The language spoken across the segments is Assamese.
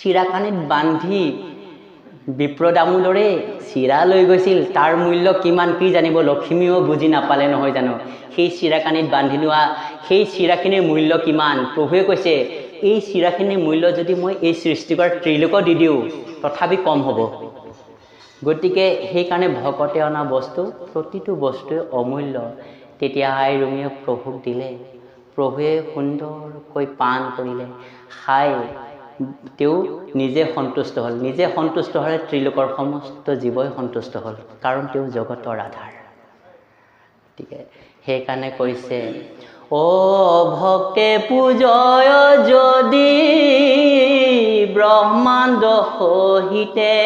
চিৰাকানিত বান্ধি বিপ্ৰদামোদৰে চিৰা লৈ গৈছিল। তাৰ মূল্য কিমান কি জানিব, লক্ষ্মীও বুজি নাপালে নহয় জানো। সেই চিৰাকানিত বান্ধি লোৱা সেই চিৰাখিনিৰ মূল্য কিমান। প্ৰভুৱে কৈছে এই চিৰাখিনিৰ মূল্য যদি মই এই সৃষ্টিকৰ ত্ৰিলোকক দি দিওঁ তথাপি কম হ'ব। গতিকে সেইকাৰণে ভকতে অনা বস্তু প্ৰতিটো বস্তুৱে অমূল্য। তেতিয়া আই ৰুমিয়ে প্ৰভুক দিলে। প্ৰভুৱে সুন্দৰকৈ পান কৰিলে, খাই তেওঁ নিজে সন্তুষ্ট হ'ল। নিজে সন্তুষ্ট হ'লে ত্ৰিলোকৰ সমস্ত জীৱই সন্তুষ্ট হ'ল, কাৰণ তেওঁ জগতৰ আধাৰ। গতিকে সেইকাৰণে কৈছে অ ভক্তে পূজয় যদি ব্ৰহ্মাণ্ড সহিতে,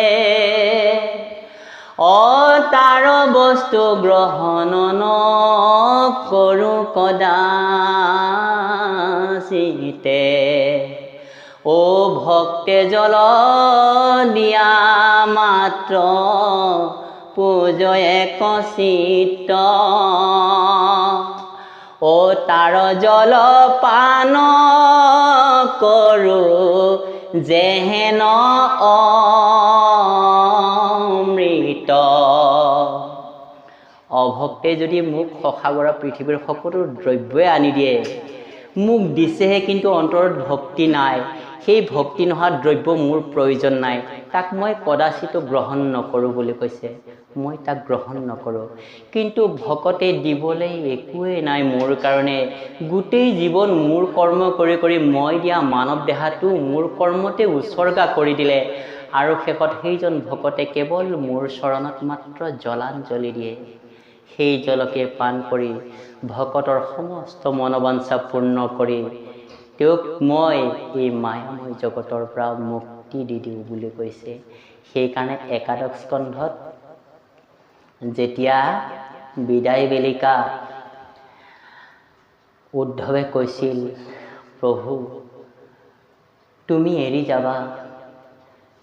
তাৰ বস্তু গ্ৰহণ নকৰো কদাচিতে। অ ভক্তে জল দিয়া মাত্ৰ পূজয় চিত্ত, অ তাৰ জল পান কৰো যেহেন অমৃত। অভক্তে যদি মোক সখাগৰা পৃথিৱীৰ সকলো দ্ৰব্যই আনি দিয়ে, মোক দিছেহে কিন্তু অন্তৰত ভক্তি নাই, সেই ভক্তি নোহোৱা দ্ৰব্য মোৰ প্ৰয়োজন নাই, তাক মই কদাচিতো গ্ৰহণ নকৰোঁ বুলি কৈছে। মই তাক গ্ৰহণ নকৰোঁ। কিন্তু ভকতে দিবলৈ একোৱেই নাই মোৰ কাৰণে। গোটেই জীৱন মোৰ কৰ্ম কৰি কৰি মই দিয়া মানৱ দেহাটো মোৰ কৰ্মতে উৎসৰ্গা কৰি দিলে, আৰু শেষত সেইজন ভকতে কেৱল মোৰ চৰণত মাত্ৰ জলাঞ্জলি দিয়ে। সেই জলকে পান কৰি ভকতৰ সমস্ত মনোবাঞ্ছা পূৰ্ণ কৰি তেওঁক মই এই মায়াময় জগতৰ পৰা মুক্তি দি দিওঁ বুলি কৈছে। সেইকাৰণে একাদশ স্কন্ধত যেতিয়া বিদায় বেলিকা উদ্ধৱে কৈছিল প্ৰভু তুমি এৰি যাবা,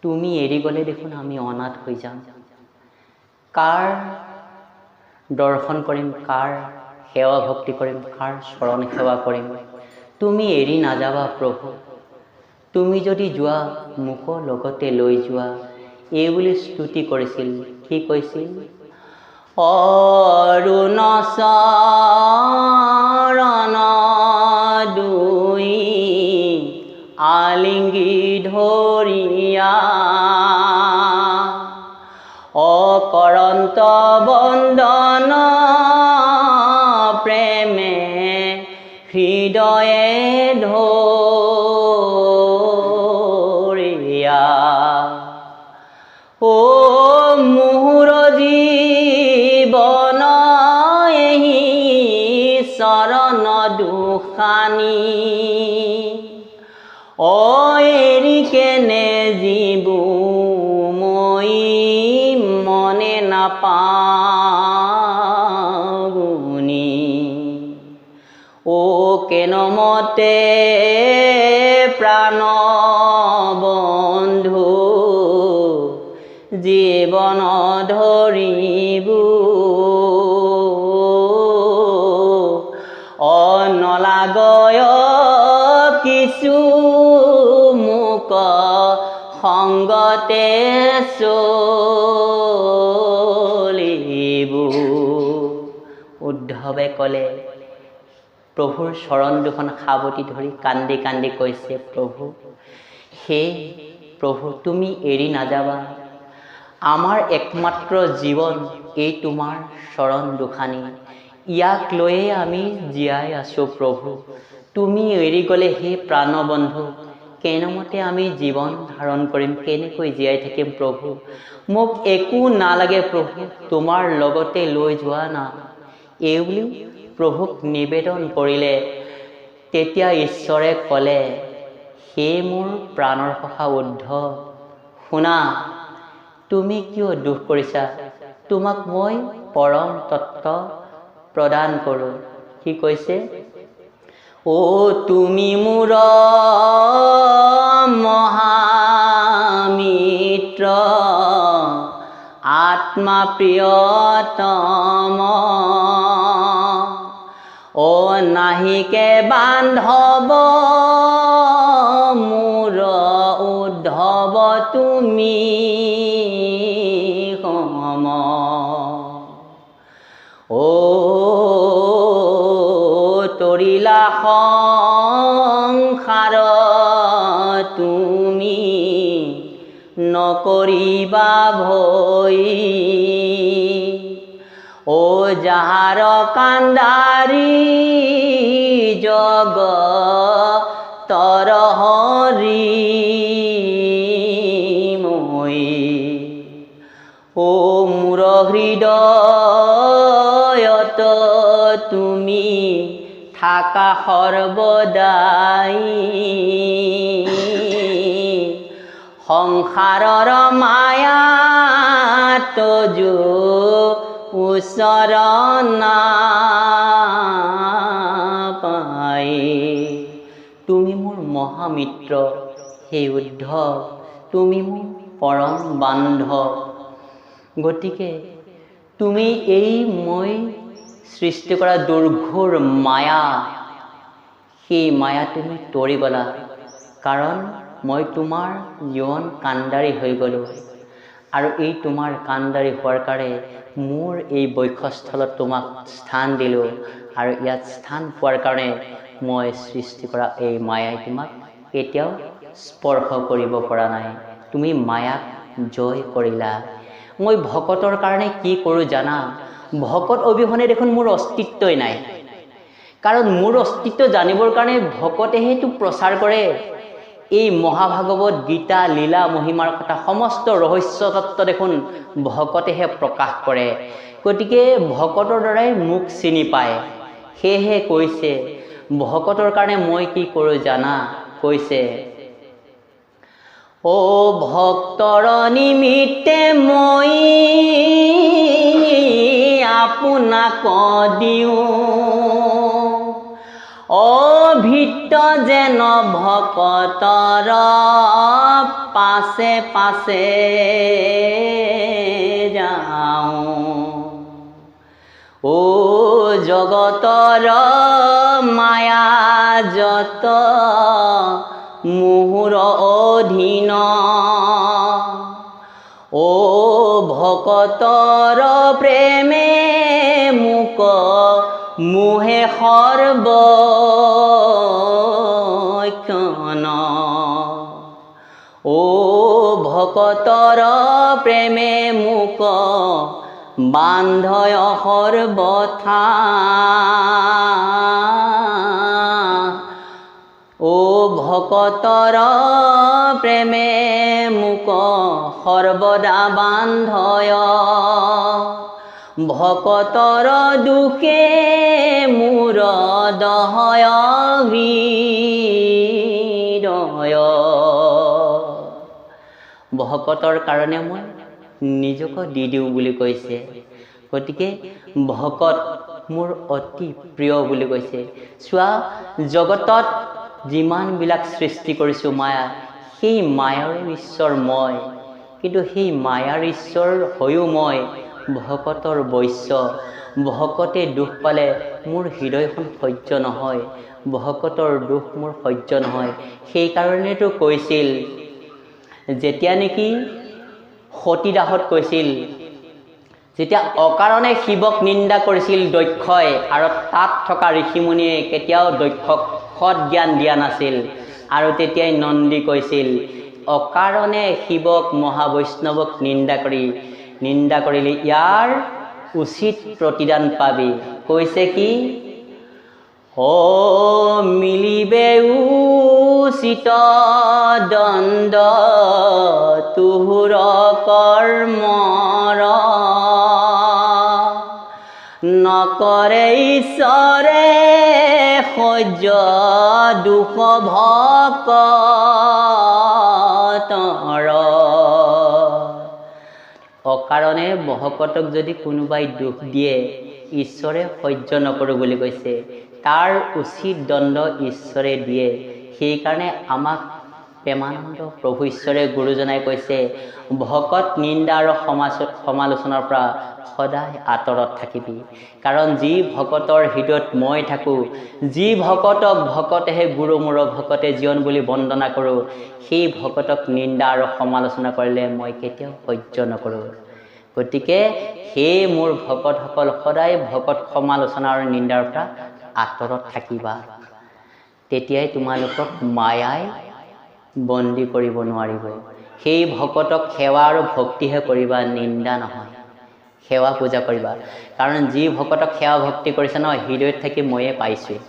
তুমি এৰি গ'লে দেখোন আমি অনাথ হৈ যাম, কাৰ দৰ্শন কৰিম, কাৰ সেৱা ভক্তি কৰিম, কাৰ চৰণ সেৱা কৰিম। তুমি এৰি নাযাবা প্ৰভু, তুমি যদি যোৱা মোকো লগতে লৈ যোৱা। এই বুলি স্তুতি কৰিছিল। কি কৈছিল? অৰুণ চৰণ দুই আলিংগি ধৰিয়া, অকৰন্ত বন্দন প্ৰেমে হৃদয়ে ধৰিয়া। ও মোৰ জীৱন এহি চৰণ দুখানি, এৰি কেনে জীবু মই মনে নাপাগুনি। ও কেন মতে প্ৰাণ বন্ধু জীৱন ধৰিবু, নলাগয় কিছু মোক সংগতে চলিবু। উদ্ধৱে ক'লে, প্ৰভুৰ চৰণ দুখন সাৱটি ধৰি কান্দি কান্দি কৈছে, প্ৰভু হে প্ৰভু তুমি এৰি নাযাবা, আমাৰ একমাত্ৰ জীৱন এই তোমাৰ চৰণ দুখানি, ইয়াক লৈয়ে আমি জীয়াই আছোঁ প্ৰভু। তুমি এৰি গ'লে হে প্ৰাণবন্ধু কেনেমতে আমি জীৱন ধাৰণ কৰিম, কেনেকৈ জীয়াই থাকিম প্ৰভু। মোক একো নালাগে প্ৰভু, তোমাৰ লগতে লৈ যোৱা না। এইবুলি প্ৰভুক নিবেদন কৰিলে। তেতিয়া ঈশ্বৰে ক'লে, হে মোৰ প্ৰাণৰ সখা উদ্ধৱ, শুনা তুমি কিয় দুখ কৰিছা, তোমাক মই পৰম তত্ত্ব প্ৰদান কৰোঁ। কি কৈছে? ও তুমি মোৰ মহামিত্ৰ, আত্মা প্ৰিয়তম, ও নাহিকে বান্ধৱ মোৰ উদ্ধৱ উদ্ধৱ তুমি সম ও তৰিলা সংসাৰ তুমি নকৰিবা ভয় ও যাহাৰ কান্দাৰী জগতৰ হৰি মই ও মোৰ হৃদয়ত তুমি থাকা সৰ্বদাই সংসাৰৰ মায়াত যো ওচৰ নাপাই তুমি মোৰ মহামিত্ৰ হে উদ্ধৱ তুমি মোৰ পৰম বান্ধৱ গতিকে তুমি এই মই সৃষ্টি কৰা দুৰ্ঘোৰ মায়া সেই মায়া তুমি তৰি গলা কাৰণ মই তোমাৰ জীৱন কাণ্ডাৰী হৈ গ'লোঁ আৰু এই তোমাৰ কাণ্ডাৰী হোৱাৰ কাৰণে মোৰ এই বক্ষস্থলত তোমাক স্থান দিলোঁ আৰু ইয়াত স্থান পোৱাৰ কাৰণে মই সৃষ্টি কৰা এই মায়াই তোমাক কেতিয়াও স্পৰ্শ কৰিব পৰা নাই তুমি মায়াক জয় কৰিলা মই ভকতৰ কাৰণে কি কৰোঁ জানা ভকত অবিহনে দেখোন মোৰ অস্তিত্বই নাই কাৰণ মোৰ অস্তিত্ব জানিবৰ কাৰণে ভকতেহেতো প্ৰচাৰ কৰে এই মহাভাগৱত গীতা লীলা মহিমাৰ কথা সমস্ত ৰহস্য তত্ত্ব দেখোন ভকতেহে প্ৰকাশ কৰে গতিকে ভকতৰ দ্বাৰাই মোক চিনি পায় সেয়েহে কৈছে ভকতৰ কাৰণে মই কি কৰোঁ জানা কৈছে ও ভক্তৰ নিমিত্তে মই আপোনাক দিওঁ অভিত যেন ভকতৰ পাছে পাছে যাওঁ ও জগতৰ মায়া যত মোহৰ অধীন ও ভকতৰ প্ৰেমে মোক মোহে সৰ্বক্ষণ ও ভকতৰ প্ৰেমে মোক বান্ধয় সৰ্বথা ও ভকতৰ প্ৰেমে মোক সৰ্বদা বান্ধয় ভকতৰ দুখে মোৰ দহয় হৃদয় ভকতৰ কাৰণে মই নিজকে দি দিওঁ বুলি কৈছে গতিকে ভকত মোৰ অতি প্ৰিয় বুলি কৈছে চোৱা জগতত যিমানবিলাক সৃষ্টি কৰিছোঁ মায়া সেই মায়াৰ ঈশ্বৰ মই কিন্তু সেই মায়াৰ ঈশ্বৰ হৈও মই ভকতৰ বৈশ্য ভকতে দুখ পালে মোৰ হৃদয়খন সহ্য নহয় ভকতৰ দুখ মোৰ সহ্য নহয় সেইকাৰণেতো কৈছিল যেতিয়া নেকি সতীদাহত কৈছিল যেতিয়া অকাৰণে শিৱক নিন্দা কৰিছিল দক্ষই আৰু তাত থকা ঋষিমুনিয়ে কেতিয়াও দক্ষক সৎ জ্ঞান দিয়া নাছিল আৰু তেতিয়াই নন্দী কৈছিল অকাৰণে শিৱক মহাবৈষ্ণৱক নিন্দা কৰিলে ইয়াৰ উচিত প্ৰতিদান পাবি কৈছে কি ও মিলিবে উচিত দণ্ড তুহুৰ কৰ্মৰ নকৰে ঈশ্বৰে সহ্য দুখ ভকতৰ অকাৰণে ভকতক যদি কোনোবাই দুখ দিয়ে ঈশ্বৰে সহ্য নকৰোঁ বুলি কৈছে তাৰ উচিত দণ্ড ঈশ্বৰে দিয়ে সেইকাৰণে আমাক প্ৰেমানন্দ প্ৰভু ঈশ্বৰে গুৰুজনাই কৈছে, ভকত নিন্দা আৰু সমালোচনাৰ পৰা সদায় আঁতৰত থাকিবি। কাৰণ যি ভকতৰ হৃদয়ত মই থাকোঁ, যি ভকতক ভকতেহে গুৰু মোৰ ভকতে জীৱন বুলি বন্দনা কৰোঁ, সেই ভকতক নিন্দা আৰু সমালোচনা কৰিলে মই কেতিয়াও সহ্য নকৰোঁ। গতিকে সেই মোৰ ভকতসকল সদায় ভকত সমালোচনা আৰু নিন্দাৰ পৰা আঁতৰত থাকিবা। তেতিয়াই তোমালোকক মায়াই বন্দী কৰিব নোৱাৰিব। সেই ভকতক সেৱা আৰু ভক্তিহে কৰিবা, নিন্দা নহয়। সেৱা পূজা কৰিবা। কাৰণ যি ভকতক সেৱা ভক্তি কৰিছে নহয়, হৃদয়ত থাকি ময়ে পাইছোঁ।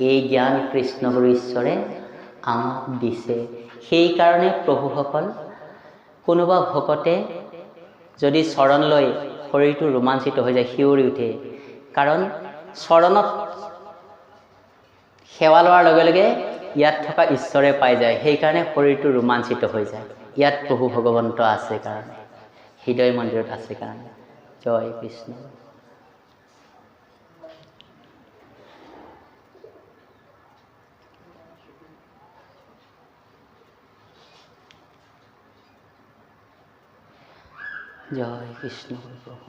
এই জ্ঞান কৃষ্ণগুৰু ঈশ্বৰে আমাক দিছে। সেইকাৰণে প্ৰভুসকল, কোনোবা ভকতে যদি চৰণ লৈ শৰীৰটো ৰোমাঞ্চিত হৈ যায়, শিয়ৰি উঠে। কাৰণ চৰণত সেৱা লোৱাৰ লগে লগে ইয়াত থকা ঈশ্বৰে পাই যায়। সেইকাৰণে শৰীৰটো ৰোমাঞ্চিত হৈ যায়। ইয়াত প্ৰভু ভগৱন্ত আছে কাৰণে, হৃদয় মন্দিৰত আছে কাৰণে। জয় কৃষ্ণ। জয় কৃষ্ণ প্ৰভু।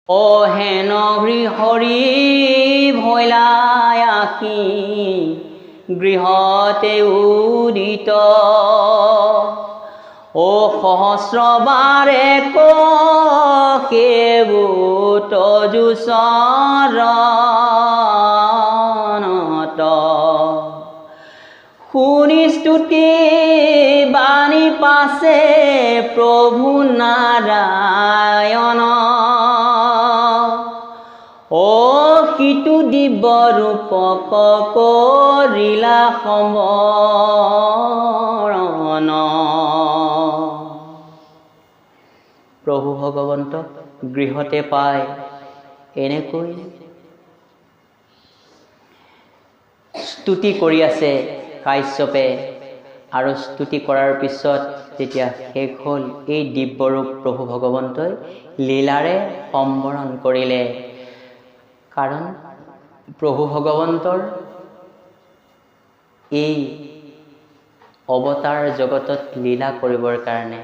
ও হেন গৃহৰি ভৈলাই আঁকি গৃহতে উদিত, ও সহস্ৰবাৰে কেবুত চৰণত শুনি স্তুতি বাণী পাছে প্ৰভু নাৰায়ণ, ও সিটো দিব্য ৰূপক কৰিলা সমৰণ। প্ৰভু ভগৱন্তক গৃহতে পাই এনেকৈ স্তুতি কৰি আছে কাশ্যপে। আৰু স্তুতি কৰাৰ পিছত যেতিয়া শেষ হ'ল, এই দিব্যৰূপ প্ৰভু ভগৱন্তই লীলাৰে সম্বৰণ কৰিলে। কাৰণ প্ৰভু ভগৱন্তৰ এই অৱতাৰ জগতত লীলা কৰিবৰ কাৰণে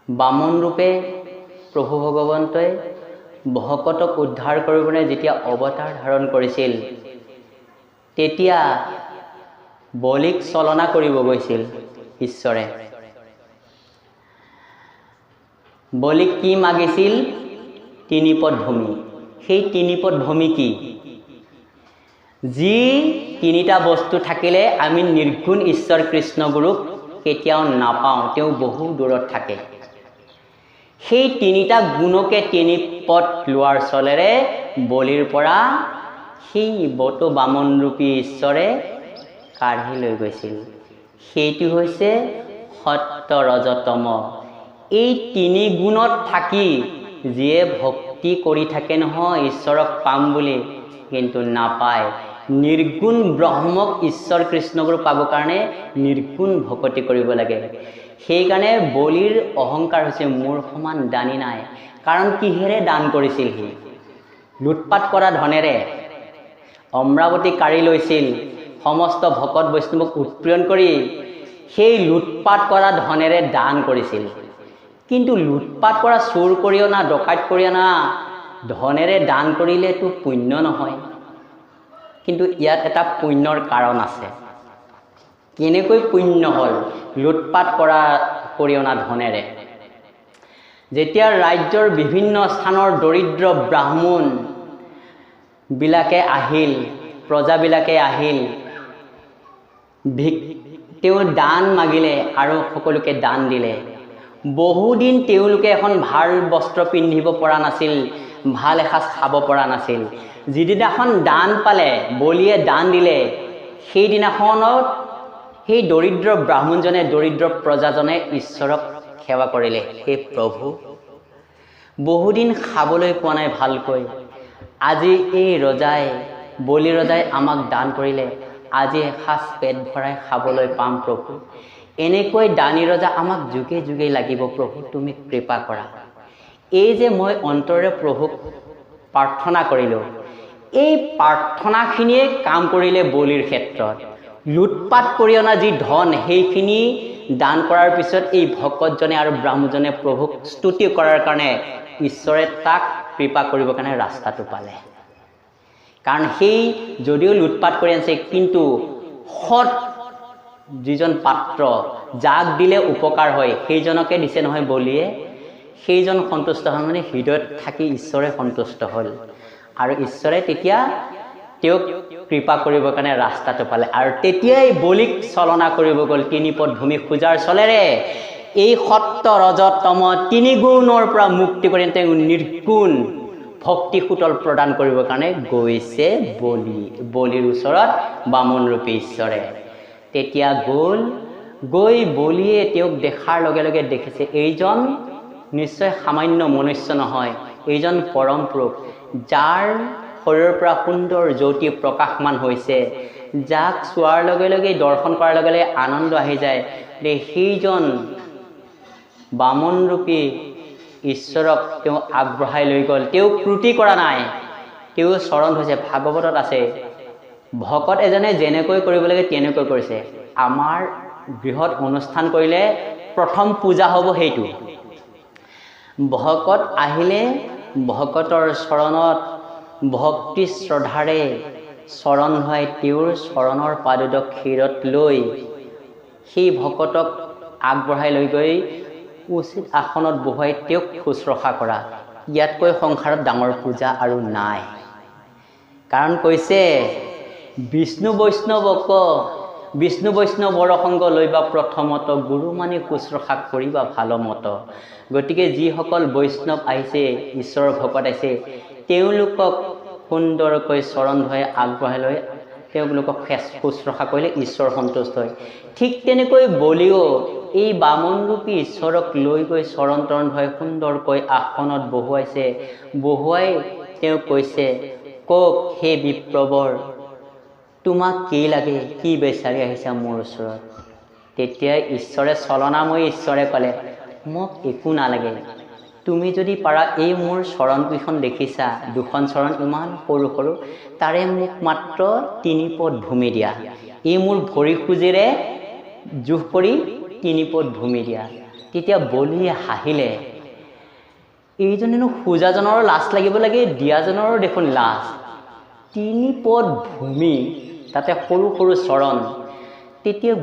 বামন ৰূপে প্ৰভু ভগৱন্তই ভকতক উদ্ধাৰ কৰিবলৈ যেতিয়া অৱতাৰ ধাৰণ কৰিছিল, তেতিয়া বলিক চলনা কৰিব গৈছিল ঈশ্বৰে। বলিক কি মাগিছিল? তিনিপদ ভূমি। সেই তিনিপদ ভূমি কি? যি তিনিটা বস্তু থাকিলে আমি নিৰ্গুণ ঈশ্বৰ কৃষ্ণগুৰুক কেতিয়াও নাপাওঁ, তেওঁ বহু দূৰত থাকে। সেই তিনিটা গুণকে তিনি পদ লোৱাৰ চলেৰে বলিৰ পৰা সেই বটো বামনৰূপী ঈশ্বৰে কাঢ়ি লৈ গৈছিল। সেইটো হৈছে সত্য ৰজতম। এই তিনি গুণত থাকি যিয়ে ভক্তি কৰি থাকে নহয় ঈশ্বৰক পাম বুলি, কিন্তু নাপায়। নিৰ্গুণ ব্ৰহ্মক ঈশ্বৰ কৃষ্ণগুৰু পাবৰ কাৰণে নিৰ্গুণ ভকতি কৰিব লাগে। সেইকাৰণে বলিৰ অহংকাৰ হৈছে মোৰ সমান দানী নাই। কাৰণ কিহেৰে দান কৰিছিল সি? লুটপাত কৰা ধনেৰে। অমৰাৱতী কাঢ়ি লৈছিল, সমস্ত ভকত বৈষ্ণৱক উৎপীড়ন কৰি সেই লুটপাত কৰা ধনেৰে দান কৰিছিল। কিন্তু লুটপাত কৰা, চুৰ কৰি অনা, ডকাইত কৰি অনা ধনেৰে দান কৰিলেতো পুণ্য নহয়। কিন্তু ইয়াত এটা পুণ্যৰ কাৰণ আছে। কেনেকৈ পুণ্য হ'ল লুটপাত কৰি অনা ধনেৰে? যেতিয়া ৰাজ্যৰ বিভিন্ন স্থানৰ দৰিদ্ৰ ব্ৰাহ্মণ বিলাকে আহিল, প্ৰজাবিলাকে আহিল, তেওঁ দান মাগিলে আৰু সকলোকে দান দিলে। বহুদিন তেওঁলোকে এখন ভাল বস্ত্ৰ পিন্ধিব পৰা নাছিল, ভাল এসাঁজ খাব পৰা নাছিল। যিদিনাখন দান পালে, বলিয়ে দান দিলে, সেইদিনাখনত সেই দৰিদ্ৰ ব্ৰাহ্মণজনে, দৰিদ্ৰ প্ৰজাজনে ঈশ্বৰক সেৱা কৰিলে। হে প্ৰভু, বহুদিন খাবলৈ পোৱা নাই ভালকৈ, আজি এই ৰজাই বলি ৰজাই আমাক দান কৰিলে, আজি এসাঁজ পেট ভৰাই খাবলৈ পাম প্ৰভু। এনেকৈ দানী ৰজা আমাক যুগে যুগে লাগিব প্ৰভু, তুমি কৃপা কৰা। এই যে মই অন্তৰে প্ৰভুক প্ৰাৰ্থনা কৰিলোঁ, এই প্ৰাৰ্থনাখিনিয়ে কাম কৰিলে বলিৰ ক্ষেত্ৰত। লুটপাট কৰি অনা যি ধন সেইখিনি দান কৰাৰ পিছত এই ভকতজনে আৰু ব্ৰাহ্মণজনে প্ৰভুক স্তুতি কৰাৰ কাৰণে ঈশ্বৰে তাক কৃপা কৰিবৰ কাৰণে ৰাস্তাটো পালে। কাৰণ সেই যদিও লুটপাট কৰি আনিছে, কিন্তু সৎ যিজন পাত্ৰ, যাক দিলে উপকাৰ হয় সেইজনকে দিছে নহয় বলিয়ে, সেইজন সন্তুষ্ট হ'ল, মানে হৃদয়ত থাকি ঈশ্বৰে সন্তুষ্ট হ'ল। আৰু ঈশ্বৰে তেতিয়া তেওঁক কৃপা কৰিবৰ কাৰণে ৰাস্তাটো পালে। আৰু তেতিয়াই বলিক চলনা কৰিব গ'ল 3 পদ ভূমি খোজাৰ চলেৰে। এই সত্য ৰজত তম 3 গুণৰ পৰা মুক্তি কৰি তেওঁ নিৰ্গুণ ভক্তি সুতল প্ৰদান কৰিবৰ কাৰণে গৈছে বলিৰ ওচৰত বামনৰূপী ঈশ্বৰে। তেতিয়া গৈ বলিয়ে তেওঁক দেখাৰ লগে লগে দেখিছে এইজন নিশ্চয় সামান্য মনুষ্য নহয়, এইজন পৰম পুৰুষ, যাৰ শৰীৰৰ পৰা সুন্দৰ জ্যোতি প্ৰকাশমান হৈছে, যাক চোৱাৰ লগে লগে দৰ্শন কৰাৰ লগে লগে আনন্দ আহি যায়। সেইজন বামনৰূপী ঈশ্বৰক তেওঁ আগবঢ়াই লৈ গ'ল। তেওঁ ত্ৰুটি কৰা নাই, তেওঁ চৰণ হৈছে। ভাগৱতত আছে, ভকত এজনে যেনেকৈ কৰিব লাগে তেনেকৈ কৰিছে। আমাৰ গৃহত অনুষ্ঠান কৰিলে প্ৰথম পূজা হ'ব সেইটো। ভকত আহিলে ভকতৰ চৰণত ভক্তি শ্ৰদ্ধাৰে চৰণ ধুৱাই তেওঁৰ চৰণৰ পাদুদক শিৰত লৈ সেই ভকতক আগবঢ়াই লৈ গৈ উচিত আসনত বহুৱাই তেওঁক শুশ্ৰূষা কৰা। ইয়াতকৈ সংসাৰত ডাঙৰ পূজা আৰু নাই। কাৰণ কৈছে বিষ্ণু বৈষ্ণৱৰ সংগ লৈবা প্ৰথমত, গুৰু মানি শুশ্ৰূষা কৰিবা ভালমত। গতিকে যিসকল বৈষ্ণৱ আহিছে, ঈশ্বৰৰ ভকত আহিছে, তেওঁলোকক সুন্দৰকৈ চৰণ ধুৱাই আগবঢ়াই লৈ তেওঁলোকক শুশ্ৰূষা কৰিলে ঈশ্বৰ সন্তুষ্ট হয়। ঠিক তেনেকৈ বলিও এই বামনৰূপী ঈশ্বৰক লৈ গৈ চৰণ তৰণ ধুৱাই সুন্দৰকৈ আসনত বহুৱাইছে। বহুৱাই তেওঁ কৈছে, কওক হে বিপ্ৰবৰ, তোমাক কি লাগে, কি বিচাৰি আহিছা মোৰ ওচৰত? তেতিয়া ঈশ্বৰে চলনাময়ী ঈশ্বৰে ক'লে, মোক একো নালাগে, তুমি যদি পাৰা এই মোৰ চৰণকেইখন দেখিছা, 2খন চৰণ ইমান সৰু সৰু, তাৰে মোক মাত্ৰ 3 পদ ভূমি দিয়া। এই মোৰ ভৰি খোজেৰে জোখ কৰি 3 পদ ভূমি দিয়া। তেতিয়া বলিয়ে হাঁহিলে, এইজনেনো খোজাজনৰ লাজ লাগিব লাগে, দিয়াজনৰো দেখোন লাজ। 3 পদ ভূমি, তাতে সৰু সৰু চৰণ। তেতিয়া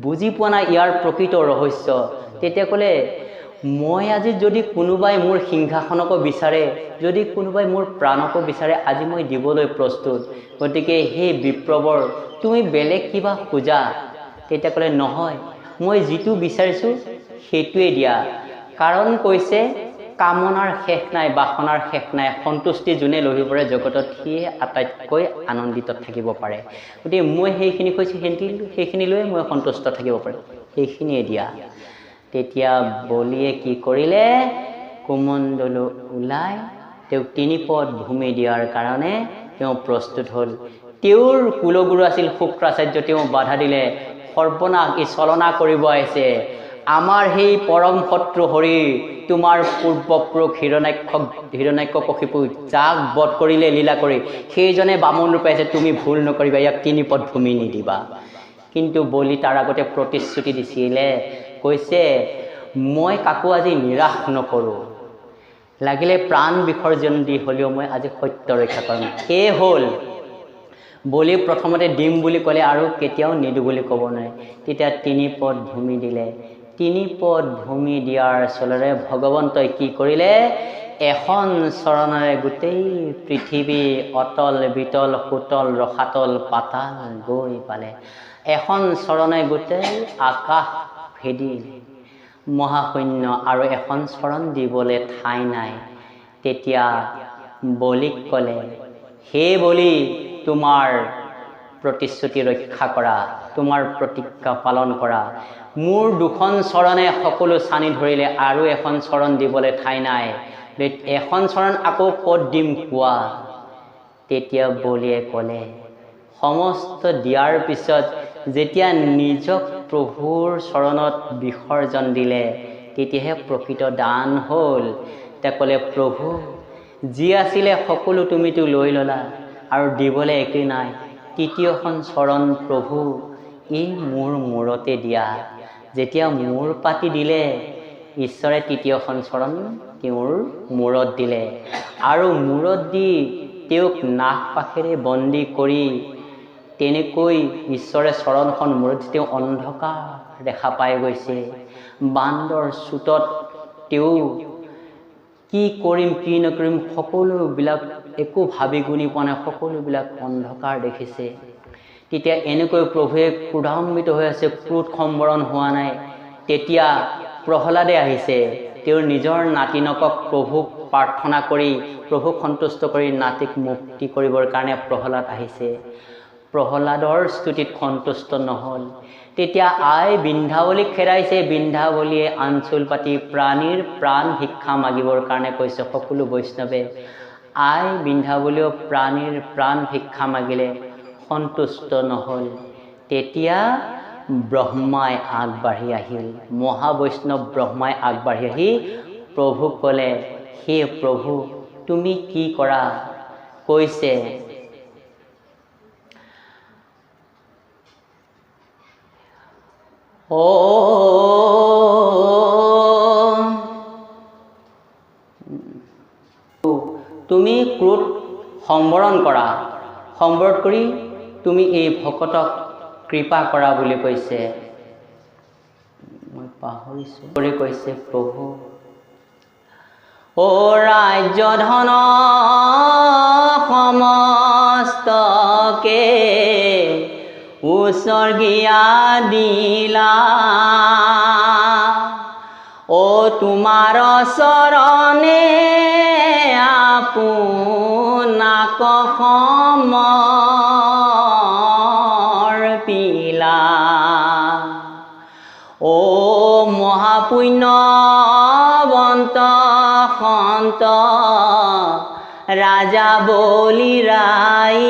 বুজি পোৱা নাই ইয়াৰ প্ৰকৃত ৰহস্য। তেতিয়া ক'লে, মই আজি যদি কোনোবাই মোৰ সিংহাসনকো বিচাৰে, যদি কোনোবাই মোৰ প্ৰাণকো বিচাৰে, আজি মই দিবলৈ প্ৰস্তুত। গতিকে হে বিপ্ৰবৰ, তুমি বেলেগ কিবা খোজা। তেতিয়া ক'লে, নহয়, মই যিটো বিচাৰিছোঁ সেইটোৱে দিয়া। কাৰণ কৈছে কামনাৰ শেষ নাই, বাসনাৰ শেষ নাই, সন্তুষ্টি যোনে লৈ পৰে জগতত সিয়ে আটাইতকৈ আনন্দিত থাকিব পাৰে। গতিকে মই সেইখিনি কৈছোঁ, সেইখিনি লৈয়ে মই সন্তুষ্ট থাকিব পাৰিম, সেইখিনিয়ে দিয়া। তেতিয়া বলিয়ে কি কৰিলে, কুমণ্ডলো ওলাই তেওঁক 3 পদ ভূমি দিয়াৰ কাৰণে তেওঁ প্ৰস্তুত হ'ল। তেওঁৰ কুলগুৰু আছিল শুক্ৰাচাৰ্য, তেওঁ বাধা দিলে, সৰ্বনাশ, ই চলনা কৰিব আহিছে। আমাৰ সেই পৰম শত্ৰু হৰি, তোমাৰ পূৰ্বপুৰুষ হিৰণ্যাক্ষ যাক বধ কৰিলে লীলা কৰি, সেইজনে বামন ৰূপে আছে, তুমি ভুল নকৰিবা, ইয়াক 3 পদ ভূমি নিদিবা। কিন্তু বলি তাৰ আগতে প্ৰতিশ্ৰুতি দিছিলে, কৈছে মই কাকো আজি নিৰাশ নকৰোঁ, লাগিলে প্ৰাণ বিসৰ্জন দি হ'লেও মই আজি সত্য ৰক্ষা কৰিম। সেয়ে হ'ল বলি প্ৰথমতে দিম বুলি ক'লে আৰু কেতিয়াও নিদো বুলি ক'ব নোৱাৰে। তেতিয়া 3 পদ ভূমি দিলে। 3 পদ ভূমি দিয়াৰ চলেৰে ভগৱন্তই কি কৰিলে, এখন চৰণেৰে গোটেই পৃথিৱী অতল বিতল সুতল ৰসাতল পাতাল গৈ পালে। এখন চৰণে গোটেই আকাশ ভেদি মহাশূন্য, আৰু এখন চৰণ দিবলৈ ঠাই নাই। তেতিয়া বলিক ক'লে, হে বলি, তোমাৰ প্ৰতিশ্ৰুতি ৰক্ষা কৰা, তোমাৰ প্ৰতিজ্ঞা পালন কৰা। মোৰ 2খন চৰণে সকলো চানি ধৰিলে, আৰু এখন চৰণ দিবলৈ ঠাই নাই। এখন চৰণ আকৌ ক'ত দিম কোৱা। তেতিয়া বলিয়ে ক'লে, সমস্ত দিয়াৰ পিছত যেতিয়া নিজক প্ৰভুৰ চৰণত বিসৰ্জন দিলে তেতিয়াহে প্ৰকৃত দান হ'ল। তেওঁ ক'লে, প্ৰভু যি আছিলে সকলো তুমিতো লৈ ল'লা আৰু দিবলৈ একো নাই। তৃতীয়খন চৰণ প্ৰভু এই মোৰ মূৰতে দিয়া। যেতিয়া মূৰ পাতি দিলে ঈশ্বৰে তৃতীয়খন চৰণ তেওঁৰ মূৰত দিলে আৰু মূৰত দি তেওঁক নাগপাশেৰে বন্দী কৰি তেনেকৈ ঈশ্বৰে চৰণখন মূৰত তেওঁ অন্ধকাৰ দেখা পাই গৈছে। বান্দৰ চুটত তেওঁ কি কৰিম কি নকৰিম সকলোবিলাক একো ভাবি গুণি পোৱা নাই, সকলোবিলাক অন্ধকাৰ দেখিছে। তেতিয়া এনেকৈ প্ৰভুৱে ক্ৰোধান্বিত হৈ আছে, ক্ৰোধ সম্বৰণ হোৱা নাই। তেতিয়া প্ৰহ্লাদে আহিছে, তেওঁৰ নিজৰ নাতিনকক প্ৰভুক প্ৰাৰ্থনা কৰি প্ৰভুক সন্তুষ্ট কৰি নাতিক মুক্তি কৰিবৰ কাৰণে প্ৰহ্লাদ আহিছে। প্ৰহ্লাদৰ স্তুতিত সন্তুষ্ট নহ'ল। তেতিয়া আই বৃন্দাৱলীক খেদাইছে। বৃন্দাৱলীয়ে আঞ্চল পাতি প্ৰাণীৰ প্ৰাণ ভিক্ষা মাগিবৰ কাৰণে কৈছে। সকলো বৈষ্ণৱে আই বৃন্দাৱলীয়েও প্ৰাণীৰ প্ৰাণ ভিক্ষা মাগিলে, সন্তুষ্ট নহ'ল। তেতিয়া ব্ৰহ্মাই আগবাঢ়ি আহিল। মহাবৈষ্ণৱ ব্ৰহ্মাই আগবাঢ়ি আহি প্ৰভুক ক'লে, হে প্ৰভু তুমি কি কৰা? কৈছে, তুমি ক্ৰোধ সম্বৰণ কৰা, সম্বৰণ কৰি তুমি এই ভকতক কৃপা কৰা বুলি কৈছে। মই পাহৰিছোঁ। কৰি কৈছে, প্ৰভু অ ৰাজ্য ধন সমস্তকে উচৰ্গিয়া দিলা, অ তোমাৰ চৰণে আপোনাক সমৰ্পিলা, অ মহাপুণ্যৱন্ত সন্ত ৰাজা বলি ৰাই,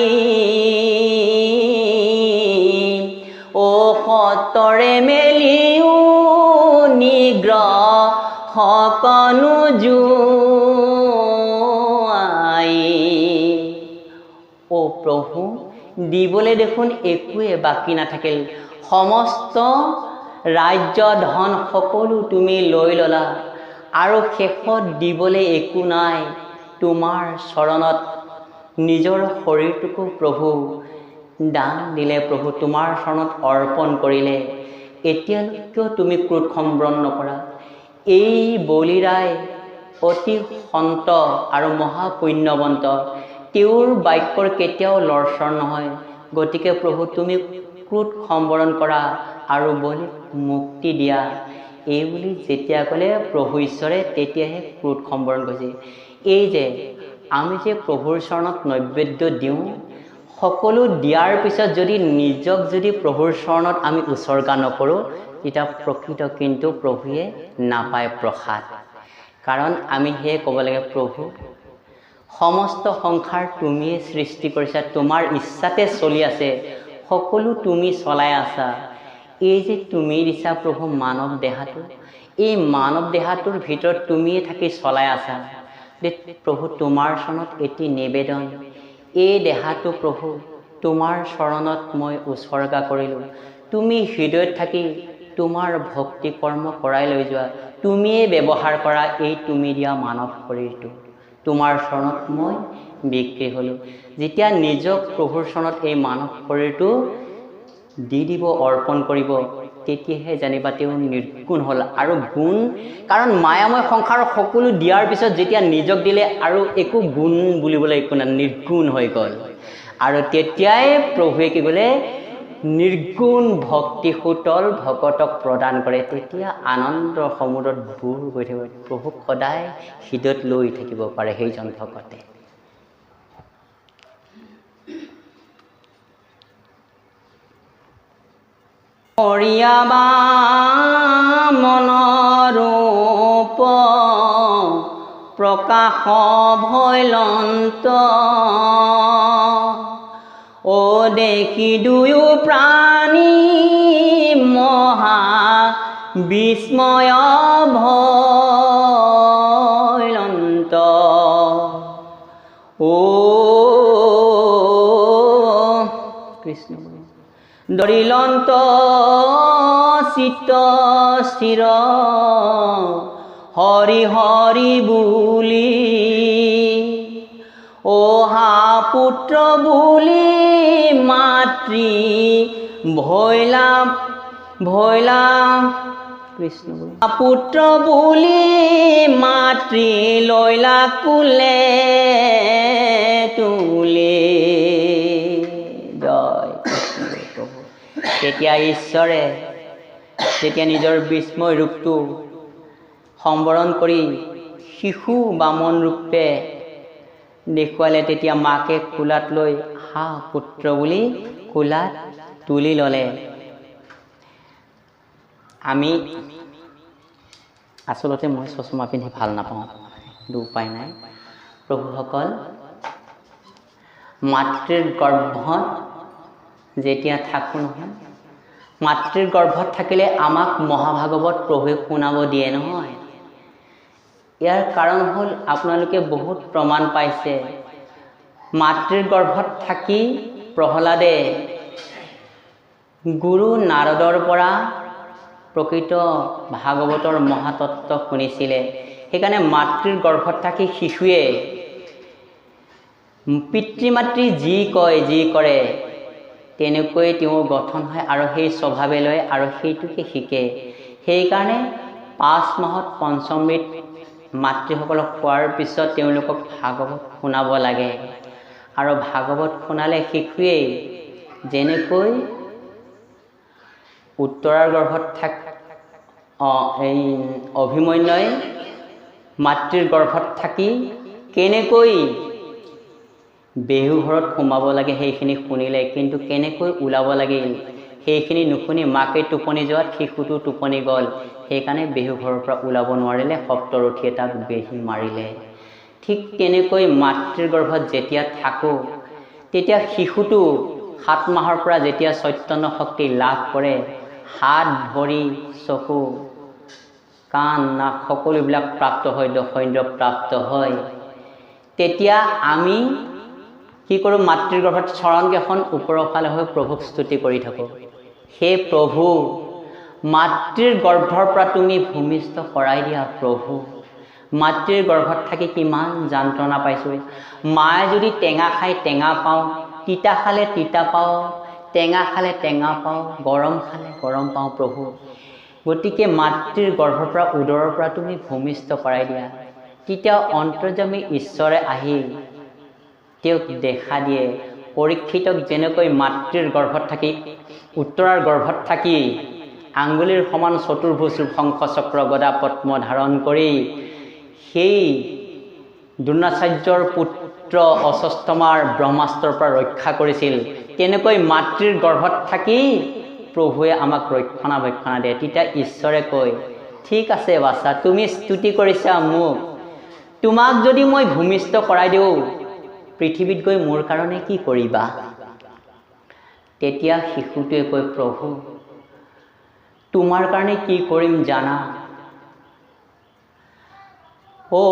অ সতৰে মেলিও নিগ্ৰহকনো জোৱাই, অ প্ৰভু দিবলৈ দেখোন একোৱে বাকী নাথাকিল। সমস্ত ৰাজ্য ধন সকলো তুমি লৈ ল'লা আৰু শেষত দিবলৈ একো নাই। তোমাৰ চৰণত নিজৰ শৰীৰটোকো প্ৰভু দান দিলে, প্ৰভু তোমাৰ চৰণত অৰ্পণ কৰিলে। এতিয়ালৈকেও তুমি ক্ৰোধ সম্বৰণ নকৰা। এই বলিৰাই অতি সন্ত আৰু মহাপুণ্যৱন্ত, তেওঁৰ বাক্যৰ কেতিয়াও লৰচৰ নহয়। গতিকে প্ৰভু তুমি ক্ৰোধ সম্বৰণ কৰা আৰু বলিক মুক্তি দিয়া। এই বুলি যেতিয়া ক'লে প্ৰভু ঈশ্বৰে তেতিয়াহে ক্ৰোধ সম্বৰণ কৰিছে। এই যে আমি যে প্ৰভুৰ চৰণত নৈবেদ্য দিওঁ, সকলো দিয়াৰ পিছত যদি নিজক যদি প্ৰভুৰ চৰণত আমি উচৰ্গা নকৰোঁ তেতিয়া প্ৰকৃত কিন্তু প্ৰভুৱে নাপায় প্ৰসাদ। কাৰণ আমি সেয়ে ক'ব লাগে, প্ৰভু সমস্ত সংসাৰ তুমিয়ে সৃষ্টি কৰিছা, তোমাৰ ইচ্ছাতে চলি আছে, সকলো তুমি চলাই আছা। এই যে তুমি দিছা প্ৰভু মানৱ দেহাটো, এই মানৱ দেহাটোৰ ভিতৰত তুমিয়ে থাকি চলাই আছা। প্ৰভু তোমাৰ চৰণত এটি নিবেদন, এই দেহাটো প্ৰভু তোমাৰ চৰণত মই উচৰ্গা কৰিলোঁ। তুমি হৃদয়ত থাকি তোমাৰ ভক্তি কৰ্ম কৰাই লৈ যোৱা, তুমিয়ে ব্যৱহাৰ কৰা এই তুমি দিয়া মানৱ শৰীৰটো। তোমাৰ চৰণত মই বিক্ৰী হ'লোঁ। যেতিয়া নিজক প্ৰভুৰ চৰণত এই মানৱ শৰীৰটো দি দিব, অৰ্পণ কৰিব, তেতিয়াহে জানিবা তেওঁ নিৰ্গুণ হ'ল। আৰু গুণ, কাৰণ মায়াময় সংসাৰৰ সকলো দিয়াৰ পিছত যেতিয়া নিজক দিলে আৰু একো গুণ বুলিবলৈ একো নাই, নিৰ্গুণ হৈ গ'ল। আৰু তেতিয়াই প্ৰভুৱে কি ক'লে, নিৰ্গুণ ভক্তি সুতল ভকতক প্ৰদান কৰে। তেতিয়া আনন্দ সমুদ্ৰত বুৰ গৈ থাকিব, প্ৰভুক সদায় হৃদয়ত লৈ থাকিব পাৰে সেইজন ভকতে। মৰিয়াবা মনৰূপ প্ৰকাশ ভৈলন্ত ও দেখি দুয়ো প্ৰাণী মহা বিস্ময় ভৈলন্ত ও কৃষ্ণ দৰিলন্ত চিত্ত স্থিৰ হৰি হৰি বুলি অহা পুত্ৰ বুলি মাতৃ ভৈলা ভৈলা কৃষ্ণ পুত্ৰ বুলি মাতৃ লৈলা কুলে তুলে জয় কৃষ্ণ প্ৰভু। তেতিয়া ঈশ্বৰে যেতিয়া নিজৰ বিস্ময় ৰূপটো সম্বৰণ কৰি শিশু বামন ৰূপে দেখুৱালে, তেতিয়া মাকে কোলাত লৈ হা পুত্ৰ বুলি কোলাত তুলি ল'লে। আমি আচলতে মই চশমা পিন্ধি ভাল নাপাওঁ, কিন্তু উপায় নাই। প্ৰভুসকল, মাতৃৰ গৰ্ভত যেতিয়া থাকোঁ নহয়, মাতৃৰ গৰ্ভত থাকিলে আমাক মহাভাগৱত প্ৰভুৱে শুনাব দিয়ে নহয়। ইয়াৰ কাৰণ হ'ল আপোনালোকে বহুত প্ৰমাণ পাইছে। মাতৃৰ গৰ্ভত থাকি প্ৰহ্লাদে গুৰু নাৰদৰ পৰা প্ৰকৃত ভাগৱতৰ মহাতত্ব শুনিছিলে। সেইকাৰণে মাতৃৰ গৰ্ভত থাকি শিশুৱে পিতৃ মাতৃ যি কয় যি কৰে তেনেকৈ তেওঁৰ গঠন হয় আৰু সেই স্বভাৱে লয় আৰু সেইটোকে শিকে। সেইকাৰণে 5 মাহত পঞ্চমৃত মাতৃসকলক খোৱাৰ পিছত তেওঁলোকক ভাগৱত শুনাব লাগে। আৰু ভাগৱত শুনালে শিশুৱে যেনেকৈ উত্তৰাৰ গৰ্ভত এই অভিমন্যুই মাতৃৰ গৰ্ভত থাকি কেনেকৈ বেহু ঘৰত সোমাব লাগে সেইখিনি শুনিলে, কিন্তু কেনেকৈ ওলাব লাগিল সেইখিনি নুশুনি মাকে টোপনি যোৱাত শিশুটো টোপনি গ'ল। সেইকাৰণে বেহু ঘৰৰ পৰা ওলাব নোৱাৰিলে, সপ্তৰথীয়ে তাক বেহী মাৰিলে। ঠিক তেনেকৈ মাতৃৰ গৰ্ভত যেতিয়া থাকোঁ তেতিয়া শিশুটো 7 মাহৰ পৰা যেতিয়া চৈতন্য শক্তি লাভ কৰে, হাত ভৰি চকু কাণ নাক সকলোবিলাক প্ৰাপ্ত হয়, দশইন্দ্ৰ প্ৰাপ্ত হয়, তেতিয়া আমি কি কৰোঁ? মাতৃৰ গৰ্ভত চৰণকেইখন ওপৰৰ ফালে হৈ প্ৰভুক স্তুতি কৰি থাকোঁ। হে প্ৰভু, মাতৃৰ গৰ্ভৰ পৰা তুমি ভূমিষ্ঠ কৰাই দিয়া প্ৰভু। মাতৃৰ গৰ্ভত থাকি কিমান যন্ত্ৰণা পাইছোঁ। মায়ে যদি টেঙা খায় টেঙা পাওঁ, তিতা খালে তিতা পাওঁ, টেঙা খালে টেঙা পাওঁ, গৰম খালে গৰম পাওঁ প্ৰভু। গতিকে মাতৃৰ গৰ্ভৰ পৰা উদৰৰ পৰা তুমি ভূমিষ্ঠ কৰাই দিয়া। তেতিয়া অন্তৰ্যামী ঈশ্বৰে আহি তেওঁক দেখা দিয়ে। পৰীক্ষিতক যেনেকৈ মাতৃৰ গৰ্ভত থাকি উত্তৰাৰ গৰ্ভত থাকি আঙ্গুলিৰ সমান চতুৰ্ভুজ শংখ চক্ৰ গদা পদ্ম ধাৰণ কৰি সেই দ্ৰোণাচাৰ্যৰ পুত্ৰ অশ্বত্থামাৰ ব্ৰহ্মাস্ত্ৰৰ পৰা ৰক্ষা কৰিছিল, তেনেকৈ মাতৃৰ গৰ্ভত থাকি প্ৰভুৱে আমাক ৰক্ষণাবেক্ষণা দিয়ে। তেতিয়া ঈশ্বৰে কয়, ঠিক আছে বাছা, তুমি স্তুতি কৰিছা মোক, তোমাক যদি মই ভূমিষ্ঠ কৰাই দিওঁ পৃথিৱীত গৈ মোৰ কাৰণে কি কৰিবা? তেতিয়া শিশুটোৱে কয়, প্ৰভু তোমাৰ কাৰণে কি কৰিম জানা? ও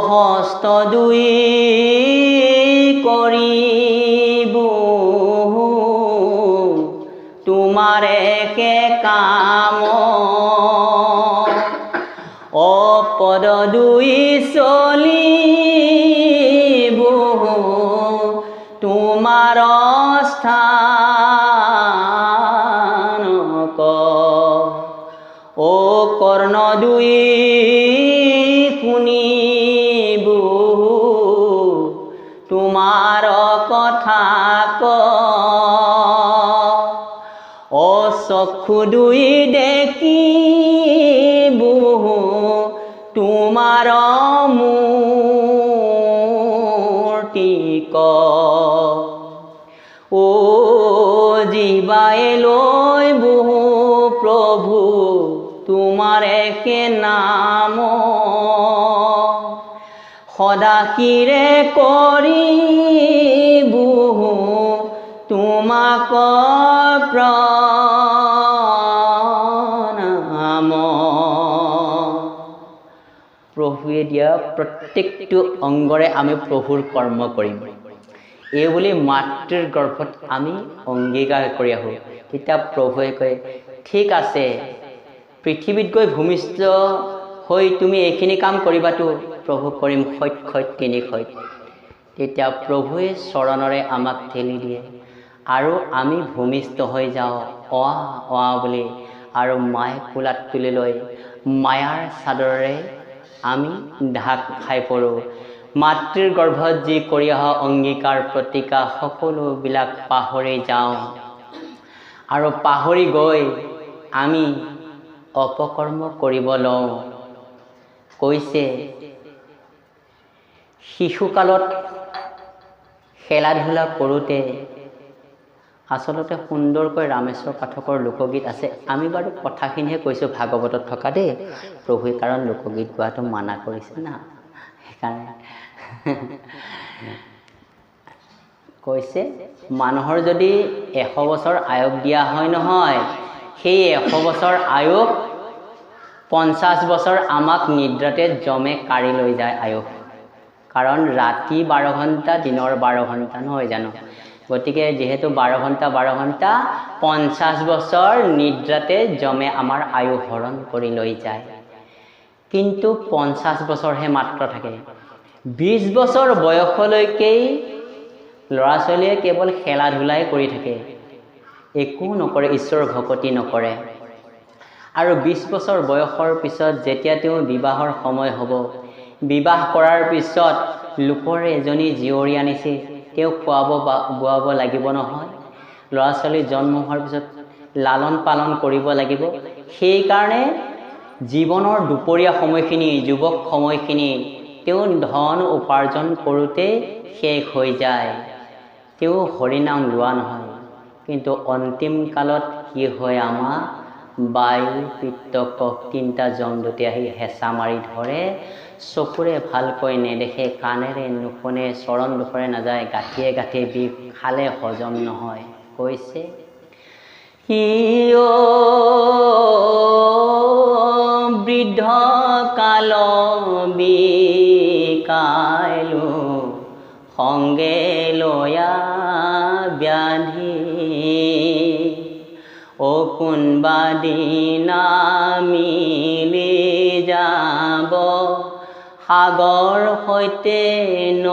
হস্ত দুই কৰিব তোমাৰ একে কাম, ও পদ দুই চলিব তোমাৰ স্থান, ও কৰ্ণ দুই শুনিব তোমাৰ কথা ক, ও চক্ষু দুই দেখিব তোমাৰ মূৰ্তি ক, ও জিবায়ে লৈ বহু প্ৰভু তোমাৰ একে নাম, সদাশিৰে কৰিবু তোমাক প্ৰণাম। প্ৰভুৱে দিয়া প্ৰত্যেকটো অংগৰে আমি প্ৰভুৰ কৰ্ম কৰিম, এইবুলি মাতৃৰ গৰ্ভত আমি অংগীকাৰ কৰি আহোঁ। তেতিয়া প্ৰভুৱে কয়, ঠিক আছে, পৃথিৱীত গৈ ভূমিষ্ঠ হৈ তুমি এইখিনি কাম কৰিবাতো। প্ৰভু কৰিম, সত্য 3 সত্য। তেতিয়া প্ৰভুৱে চৰণৰে আমাক ঠেলি দিয়ে আৰু আমি ভূমিষ্ঠ হৈ যাওঁ অ বুলি, আৰু মায়ে কোলাত তুলি লৈ মায়াৰ চাদৰেৰে আমি ঢাক খাই পৰোঁ। মাতৃৰ গৰ্ভত যি কৰি অহা অংগীকাৰ প্ৰতিকা সকলোবিলাক পাহৰি যাওঁ, আৰু পাহৰি গৈ আমি অপকৰ্ম কৰিব লওঁ। কৈছে শিশুকালত খেলা ধূলা কৰোঁতে, আচলতে সুন্দৰকৈ ৰামেশ্বৰ পাঠকৰ লোকগীত আছে। আমি বাৰু কথাখিনিহে কৈছোঁ ভাগৱতত থকা দেই, প্ৰভুৱে কাৰণ লোকগীত গোৱাটো মানা কৰিছে না, সেইকাৰণে কৈছে মানুহৰ যদি 100 বছৰ আয়ুস দিয়া হয় নহয়, সেই 100 বছৰ আয়ুস 50 বছৰ আমাক নিদ্ৰাতে জমে কাঢ়ি লৈ যায় আয়ুস। কাৰণ ৰাতি 12 ঘণ্টা, দিনৰ 12 ঘণ্টা নহয় জানো? গতিকে যিহেতু 12 ঘণ্টা 50 বছৰ নিদ্ৰাতে জমে আমাৰ আয়ু হৰণ কৰি লৈ যায়। কিন্তু 50 বছৰহে মাত্ৰ থাকে। 20 বছৰ বয়সলৈকেই ল'ৰা ছোৱালীয়ে কেৱল খেলা ধূলাই কৰি থাকে, একো নকৰে, ঈশ্বৰৰ ভকতি নকৰে। আৰু 20 বছৰ বয়সৰ পিছত যেতিয়া তেওঁ বিবাহৰ সময় হ'ব, বিবাহ কৰাৰ পিছত লোকৰ এজনী জীয়ৰী আনিছে, তেওঁ খুৱাব বোৱাব লাগিব নহয়। ল'ৰা ছোৱালী জন্ম হোৱাৰ পিছত লালন পালন কৰিব লাগিব। সেইকাৰণে জীৱনৰ দুপৰীয়া সময়খিনি, যুৱক সময়খিনি তেওঁ ধন উপাৰ্জন কৰোঁতে শেষ হৈ যায়। তেওঁ হৰিনাম লোৱা নহয়। কিন্তু অন্তিম কালত কি হয়, আমাৰ বায়ু পিত্ত কফ 3টা যমদূতে আহি হেঁচা মাৰি ধৰে। চকুৰে ভালকৈ নেদেখে, কাণেৰে নুশুনে, চৰণ দুখৰে নাযায়, গাঁঠিয়ে গাঁঠিয়ে বিষ, খালে হজম নহয়। কৈছে সিও বৃদ্ধ কাল বিকাইলো, সংগে লয়া ব্যাধি, অ কোনবা দিনা মিলি যাব সাগৰ সৈতে ন